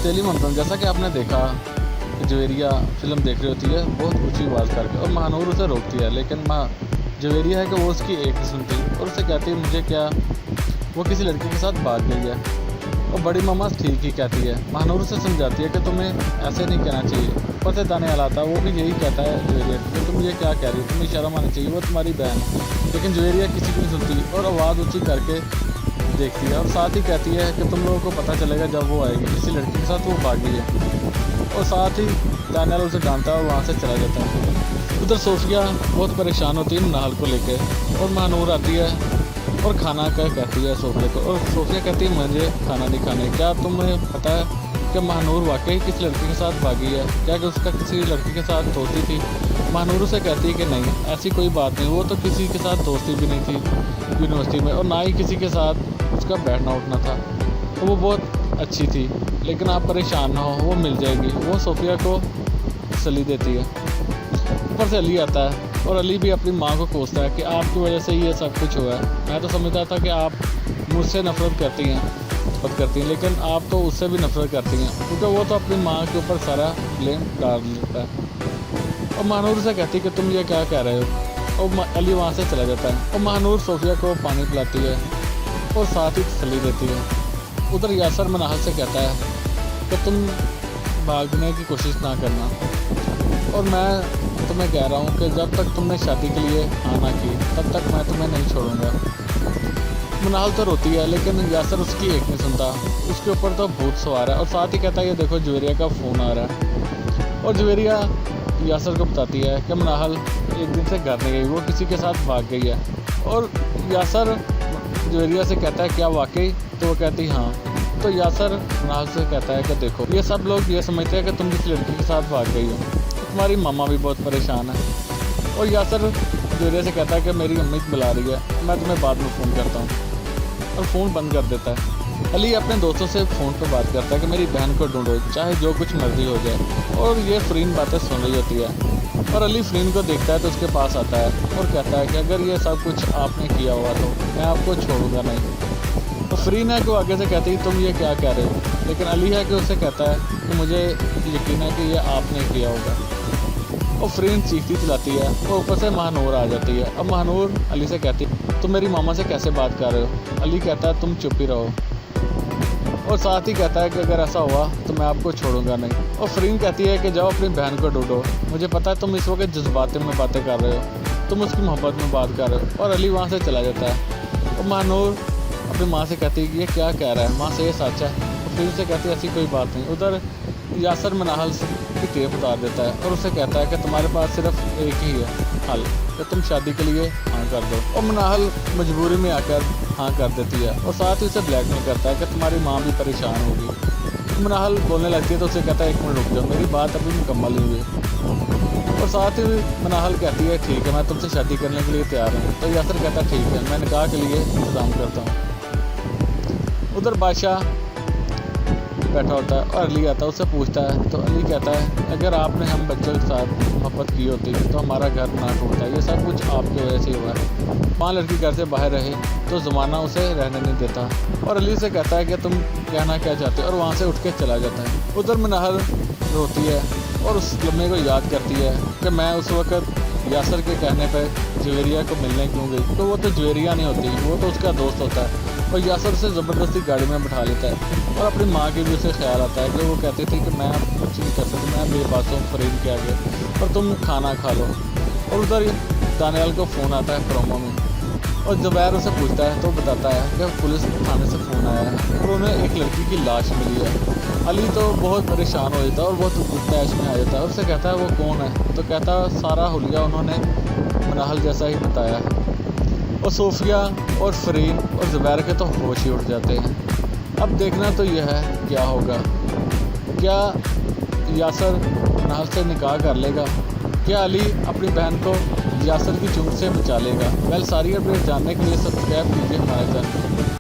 तेली मंथन, जैसा कि आपने देखा कि जवेरिया फिल्म देख रही होती है बहुत ऊंची आवाज़ करके और महानूर उसे रोकती है, लेकिन जवेरिया है कि वो उसकी एक नहीं सुनती और उसे कहती है मुझे क्या, वो किसी लड़की के साथ भाग गई है। और बड़ी मामा ठीक ही कहती है। महानूर उसे समझाती है कि तुम्हें ऐसे नहीं कहना चाहिए। ऊपर से दाने आता है, वो भी यही कहता है जवेरिया कि तुम ये क्या कह रही हो, तुम्हें शर्म आनी चाहिए, वो तुम्हारी बहन है। लेकिन जवेरिया किसी की नहीं सुनती और आवाज़ ऊँची करके देखती है और साथ ही कहती है कि तुम लोगों को पता चलेगा जब वो आएगी, किसी लड़की के साथ वो भागी है। और साथ ही दानियाल उसे डांटता है और वहाँ से चला जाता है। उधर सोफिया बहुत परेशान होती है नाहल को लेकर और महानूर आती है और खाना का कहती है सोफिया को। और सोफिया कहती है मुझे खाना नहीं खाने। क्या तुम्हें पता है कि महानूर वाकई किस लड़की के साथ भागी है? क्या कि उसका किसी लड़की के साथ दोस्ती थी? महानूर उसे कहती है कि नहीं, ऐसी कोई बात नहीं, वो तो किसी के साथ दोस्ती भी नहीं थी यूनिवर्सिटी में और ना ही किसी के साथ उसका बैठना उठना था। तो वो बहुत अच्छी थी, लेकिन आप परेशान ना हो, वो मिल जाएगी। वो सोफिया को सली देती है। ऊपर से अली आता है और अली भी अपनी माँ को कोसता है कि आपकी वजह से ये सब कुछ हुआ है। मैं तो समझता था कि आप मुझसे नफरत करती हैं, लेकिन आप तो उससे भी नफरत करती हैं, क्योंकि वो तो अपनी माँ के ऊपर सारा ब्लेम डाल देता है। और महानूर से कहती है कि तुम ये क्या कह रहे हो, और अली वहाँ से चला जाता है। और महानूर सोफिया को पानी पिलाती है और साथ ही तसल्ली देती है। उधर यासर मनाहल से कहता है कि तुम भागने की कोशिश ना करना, और मैं तुम्हें कह रहा हूँ कि जब तक तुमने शादी के लिए आना की तब तक मैं तुम्हें नहीं छोड़ूंगा। मनाहल तो रोती है, लेकिन यासर उसकी एक नहीं सुनता, उसके ऊपर तो भूत सवार है। और साथ ही कहता है ये देखो जवेरिया का फ़ोन आ रहा है। और जवेरिया यासर को बताती है कि मनाहल एक दिन से घर नहीं गई, वो किसी के साथ भाग गई है। और यासर जवेरिया से कहता है क्या वाकई? तो वो कहती हाँ। तो यासर मनाहल से कहता है कि देखो ये सब लोग ये समझते हैं कि तुम किसी लड़की के साथ भाग गई हो, तुम्हारी मामा भी बहुत परेशान है। और यासर जवेरिया से कहता है कि मेरी अम्मी बुला रही है, मैं तुम्हें बाद में फ़ोन करता हूँ, और फ़ोन बंद कर देता है। अली अपने दोस्तों से फ़ोन पर बात करता है कि मेरी बहन को ढूंढो, चाहे जो कुछ मर्जी हो जाए। और ये फ़रीन बातें सुन रही होती है और अली फ़रीन को देखता है तो उसके पास आता है और कहता है कि अगर ये सब कुछ आपने किया हुआ तो मैं आपको छोड़ूंगा नहीं। तो फ़रीन है कि वो आगे से कहती है तुम ये क्या कह रहे हो, लेकिन अली है कि उसे कहता है कि मुझे यकीन है कि ये आपने किया होगा। और फ़रीन चीखती चिल्लाती है और ऊपर से महानूर आ जाती है। अब महानूर अली से कहती है तुम मेरी मामा से कैसे बात कर रहे हो? अली कहता है तुम चुप ही रहो, और साथ ही कहता है कि अगर ऐसा हुआ तो मैं आपको छोड़ूंगा नहीं। और फ़रीन कहती है कि जाओ अपनी बहन को ढूंढो, मुझे पता है तुम इस वक्त जज्बात में बातें कर रहे हो, तुम उसकी मोहब्बत में बात कर रहे हो। और अली वहाँ से चला जाता है। और महानूर अपनी माँ से कहती है कि ये क्या कह रहा है, माँ से ये सच है? फ़रीन से कहती है ऐसी कोई बात नहीं। उधर यासर मनाहल की टेप उतार देता है और उसे कहता है कि तुम्हारे पास सिर्फ एक ही है हल, कि तुम शादी के लिए हाँ कर दो। और मनाहल मजबूरी में आकर हाँ कर देती है और साथ ही उसे ब्लैकमेल करता है कि तुम्हारी माँ भी परेशान होगी। मनाहल बोलने लगती है तो उसे कहता है एक मिनट रुक जाओ, मेरी बात अभी मुकम्मल नहीं हुई। और साथ ही मनाहल कहती है ठीक है मैं तुमसे शादी करने के लिए तैयार हूँ। तो यासर कहता है ठीक है मैं निकाह के लिए इंतज़ाम करता हूँ। उधर बादशाह बैठा होता है और अली आता है, उससे पूछता है तो अली कहता है अगर आपने हम बच्चों के साथ मोहब्बत की होती तो हमारा घर ना टूटता, ये सब कुछ आपकी वजह से हुआ है। माँ लड़की घर से बाहर रहे तो ज़माना उसे रहने नहीं देता। और अली से कहता है कि तुम कहना क्या चाहते हो, और वहाँ से उठ के चला जाता है। उधर मनाहल रोती है और उस लम्हे को याद करती है कि मैं उस वक़्त यासर के कहने पर जवेरिया को मिलने क्यों गई। तो वो तो जवेरिया नहीं होती, वो तो उसका दोस्त होता है। और यासर से ज़बरदस्ती गाड़ी में बिठा लेता है और अपनी माँ की भी उसे ख्याल आता है कि वो कहती थी कि मैं कुछ नहीं कर सकती, मैं बेबस हूँ फ़रीन के आगे, और तुम खाना खा लो। और उधर दानियाल को फ़ोन आता है प्रोमो में और ज़ुबैर उसे पूछता है तो बताता है कि पुलिस थाने से फ़ोन आया है और उन्हें एक लड़की की लाश मिली है। अली तो बहुत परेशान हो जाता है और बहुत तैश में आ जाता है और उससे कहता है वो कौन है? तो कहता है सारा हुलिया उन्होंने मनाहल जैसा ही बताया है। और सोफिया और फ़रीन और ज़ुबैर के तो होश ही उठ जाते हैं। अब देखना तो यह है क्या होगा, क्या यासर मनाहल से निकाह कर लेगा, क्या अली अपनी बहन को यासर की चूक से बचा लेगा। वेल सारी अपडेट जानने के लिए सब्सक्राइब कीजिए हमारे चैनल।